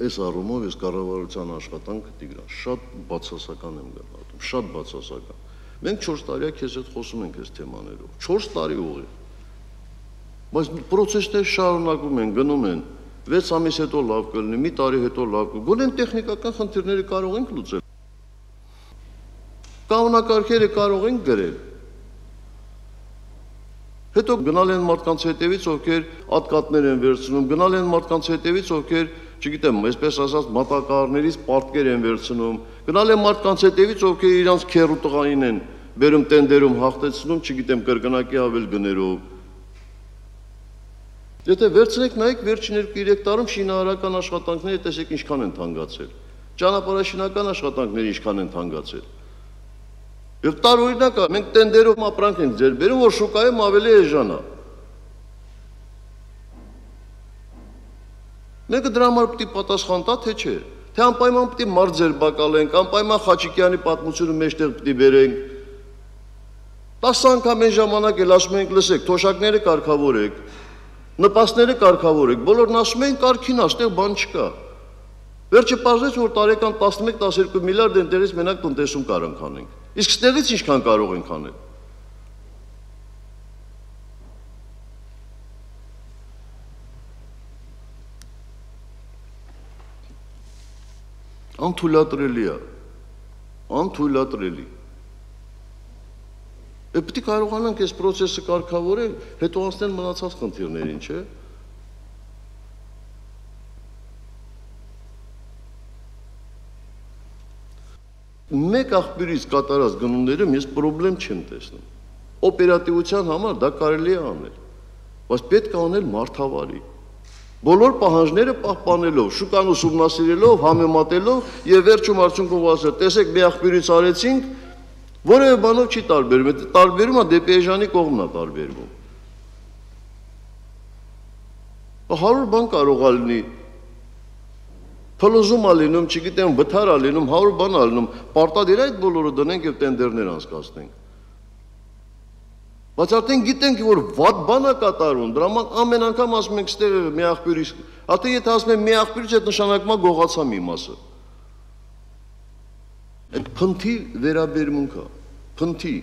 Այս առումով ես կառավարության աշխատանքը Տիգրան շատ բացասական եմ գնահատում, շատ բացասական։ Մենք 4 տարի քեզ հետ խոսում ենք այս թեմաներով, 4 տարի ուղիղ։ Բայց process-ները շարունակում են, գնում են, 6 ամիս հետո լավ կլինի, մի տարի հետո լավ կլինի, գոնե տեխնիկական խնդիրները կարող ենք լուծել։ Կանոնակարգերը կարող ենք գրել։ Հետո գնալ են մարդկանց հետևից, ովքեր ատկատներ են վերցնում, գնալ են մարդկանց հետևից, ովքեր, չգիտեմ, այսպես ասած, մատակարարներից պարտքեր են վերցնում, գնալ են մարդկանց հետևից, ովքեր իրանց քեռ ու տղային են բերում տենդերում հաղթեցնում, չգիտեմ, կրկնակի ավել գներով։ Եթե վերցնեք նայեք վերջին 2-3 տարում շինարարական աշխատանքները տեսեք ինչքան են թանկացել։ Ճանապարհաշինական աշխատանքները ինչքան են թանկացել։ Եվ տարօրինակ է, մենք տենդերով ապրանք ենք ձեր բերում, որ շուկայում ավելի էժան է։ Մեկը դրա համար պետք է պատասխան տա, թե չէ։ Թե անպայման պետք է մարդ ձեր բակալենք, անպայման Խաչիկյանի պատմությունը մեջտեղ պետք է բերենք։ 10 անգամ այն ժամանակ էլ ասում ենք, լսեք, թոշակները կարգավորեք, նպաստները կարգավորեք, բոլորն ասում են կարգին, այստեղ բան չկա։ Վերջը պարզվեց, որ տարեկան 11-12 միլիարդ ընդերից մենակ տնտեսում կարող անենք։ Իսկ ստեղից ինչքան կարող ենք անել։ Անթույլատրելի է, անթույլատրելի։ Պետք է կարողանանք այս process-ը կարգավորել, հետո անցնել մնացած խնդիրներին, չէ՞։ Մեկ աղբյուրից կատարած գնումներում ես պրոբլեմ չեմ տեսնում։ Օպերատիվության համար դա կարելի է անել, բայց պետք է անել մարդավարի։ Բոլոր պահանջները պահպանելով, շուկան ուսումնասիրելով, համեմատելով եւ վերջում արդյունքում ասել, տեսեք, մի աղբյուրից արեցինք, որևէ բանով չի տարբերվում, տարբերումը դեպի էժանի կողմն է տարբերվում։ 100 բան կարող է լինի, փլուզում է լինում, չգիտեմ, վթար է լինում, 100 բան է լինում, պարտադիր այդ բոլորը դնենք եւ տենդերներ անցկացնենք։ Բայց արդեն գիտենք, որ վատ բան է կատարվում, դրա համար ամեն անգամ ասում ենք, ստեղ մի աղբյուրից, արդեն եթե ասում եմ մի աղբյուրից, այդ նշանակում է գողացա մի մասը։ Այդ փնթի վերաբերմունք է, փնթի։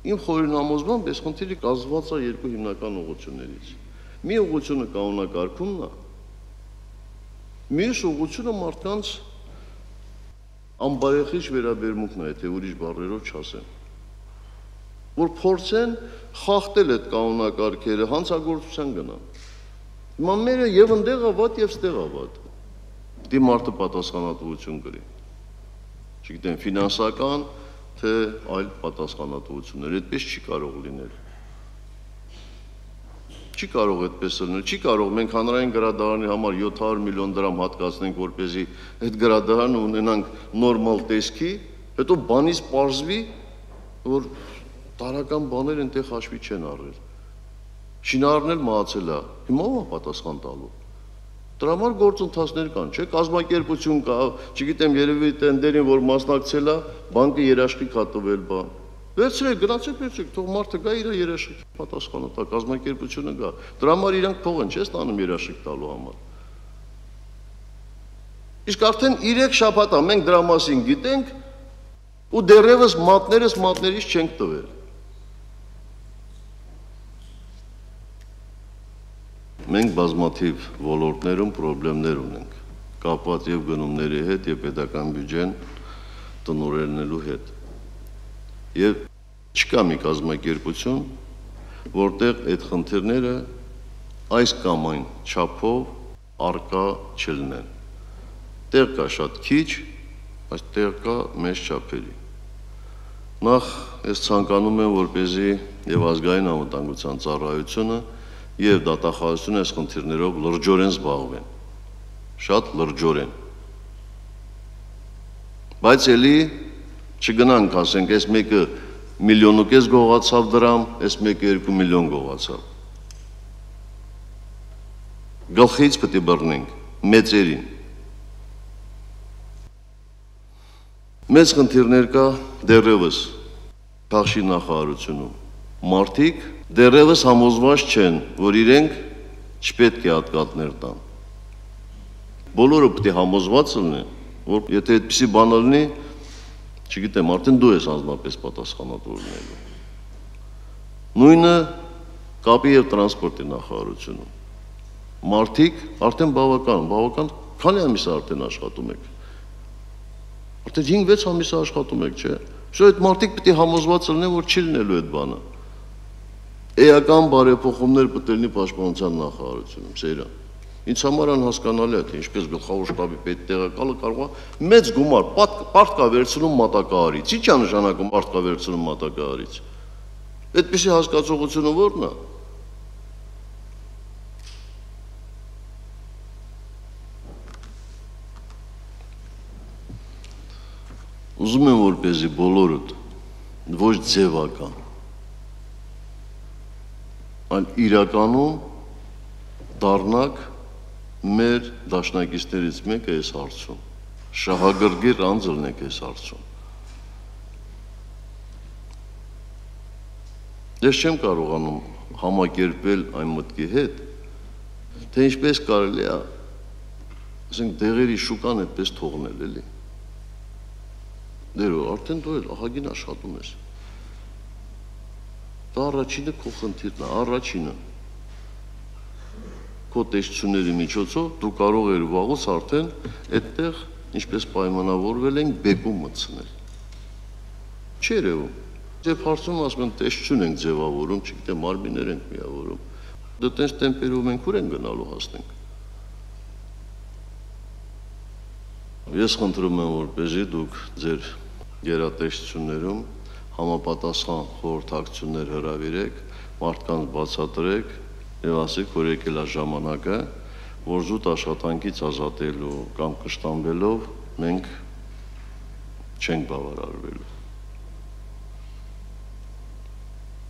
Իմ խորհրդամոզմամբ այս խնդիրը կազմված է երկու հիմնական ուղղություններից։ Մի ուղղությունը կանոնակարգումն է, մյուս ուղղությունը մարդկանց անբարեխիղճ վերաբերմունքն է, եթե ուրիշ բառերով չասեմ, որ փորձեն խախտել այդ կանոնակարգերը, հանցագործության գնան։ Հիմա մերը եւ ընդեղ է վատ եւ ստեղ է վատ։ Դի մարդը պատասխանատվություն կրի։ Չգիտեմ, ֆինանսական, թե այլ պատասխանատվություններ, այդպես չի կարող լինել։ Չի կարող այդպես լինել, չի կարող մենք հանրային գրադարանի համար 700 միլիոն դրամ հատկացնենք, որպեսզի այդ գրադարանը ունենանք նորմալ տեսքի, հետո բանից պարզվի, որ տարական բաներ այնտեղ հաշվի չեն առել։ Շինարարն էլ մահացել է, հիմա ո՞վ է պատասխան տալու։ Դրա համար գործընթացներ կան, չէ՞, կազմակերպություն կա, չգիտեմ, երևի տենդերին, որ մասնակցել է, բանկը երաշխիք է տվել բան։ Վերցրեք, գնացեք, վերցրեք, թող մարդը գա իր երաշխիք պատասխանը տա, կազմակերպությունը գա։ Դրա համար իրանք փող են, չէ՞, ստանում երաշխիք տալու համար։ Իսկ արդեն 3 շաբաթ է մենք դրա մասին գիտենք ու դեռևս մատներից չենք տվել։ Մենք բազմաթիվ ոլորտներում խնդիրներ ունենք, կապված եւ գնումների հետ եւ պետական բյուջեն տնօրինելու հետ։ Եվ չկա մի կազմակերպություն, որտեղ այդ խնդիրները այս կամ այն չափով արկա չլինեն։ Տեղ կա շատ քիչ, բայց տեղ կա մեծ չափերի։ Նախ ես ցանկանում եմ, որպեսզի եւ ազգային անվտանգության ծառայությունը եւ դատախազությունը այս խնդիրներով լրջորեն զբաղվեն։ Շատ լրջորեն։ Բայց էլի չգնանք, ասենք, այս մեկը 1,5 միլիոն գողացավ դրամ, այս մեկը 2 միլիոն գողացավ։ Գլխից պետք է բռնենք, մեծերին։ Մեծ խնդիրներ կա դեռևս Թավշի նախարարությունում։ Մարդիկ դեռևս համոզված չեն, որ իրենք չպետք է հատկատներ տան։ Բոլորը պետք է համոզված լինեն, որ եթե այդպիսի բան լինի, չգիտեմ, արդեն դու ես անձնապես պատասխանատու լինելու։ Նույնը կապի եւ տրանսպորտի նախարարությունում։ Մարդիկ արդեն բավական, քանի ամիս արդեն աշխատում եք։ Արդեն 5-6 ամիս աշխատում եք, չէ՞։ Շո այդ մարդիկ պետք է համոզված լինեն, որ չի լինելու այդ բանը։ Էական բարեփոխումներ պետք է լինի պաշտպանության նախարարությունում, Սեյրան։ Ինձ համար անհասկանալի է, թե ինչպես գլխավոր շտաբի պետ տեղակալը կարող է մեծ գումար պարտքա վերցնում մատակարարից։ Ի՞նչ է նշանակում պարտքա վերցնում մատակարարից։ Այդպիսի հասկացողությունը ո՞րն է։ Ուզում եմ, որպեսզի բոլորդ ոչ ձևական, այլ իրականում դառնաք մեր դաշնակիցներից մեկը այս հարցում, շահագրգիռ անձ լինեք այս հարցում։ Ես չեմ կարողանում համակերպել այն մտքի հետ, թե ինչպես կարելի է, ասենք, դեղերի շուկան այդպես թողնել, էլի։ Դերո, արդեն դու էլ ահագին աշխատում ես։ Դա առաջինը քո խնդիրն է, առաջինը։ Քո տեսությունների միջոցով դու կարող ես վաղուց արդեն այդտեղ, ինչպես պայմանավորվել ենք, բեկում մտցնել։ Չի երևում։ Ձեւ հարցում ասում են տեսություն ենք ձևավորում, չգիտեմ, մարմիններ ենք միավորում։ Դե տես տեմպերով մենք ուր են գնալու հասնենք։ Ես խնդրում եմ, որպեսզի դուք ձեր գերատեսչություններում համապատասխան խորհրդակցություններ հրավիրեք, մարդկանց բացատրեք եւ ասեք, որ եկել է ժամանակը, որ զուտ աշխատանքից ազատելու կամ կշտամբելով մենք չենք բավարարվելու։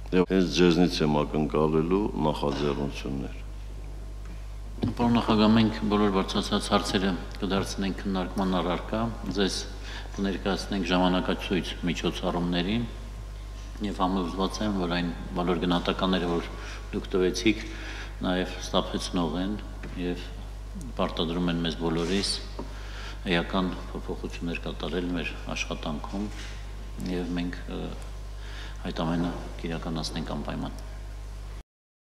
Եվ հենց ձեզնից եմ ակնկալելու նախաձեռնություններ։ Պարոն նախագահ, մենք բոլոր բարձրացած հարցերը կդարձնենք քննարկման առարկա, ձեզ կներկայացնենք ժամանակացույց միջոցառումներին եւ համոզված եմ, որ այն բոլոր գնահատականները, որ դուք տվեցիք, նաեւ ստապեցնող են եւ պարտադրում են մեզ բոլորիս էական փոփոխություններ կատարել մեր աշխատանքում եւ մենք այդ ամենը կիրականացնենք անպայման։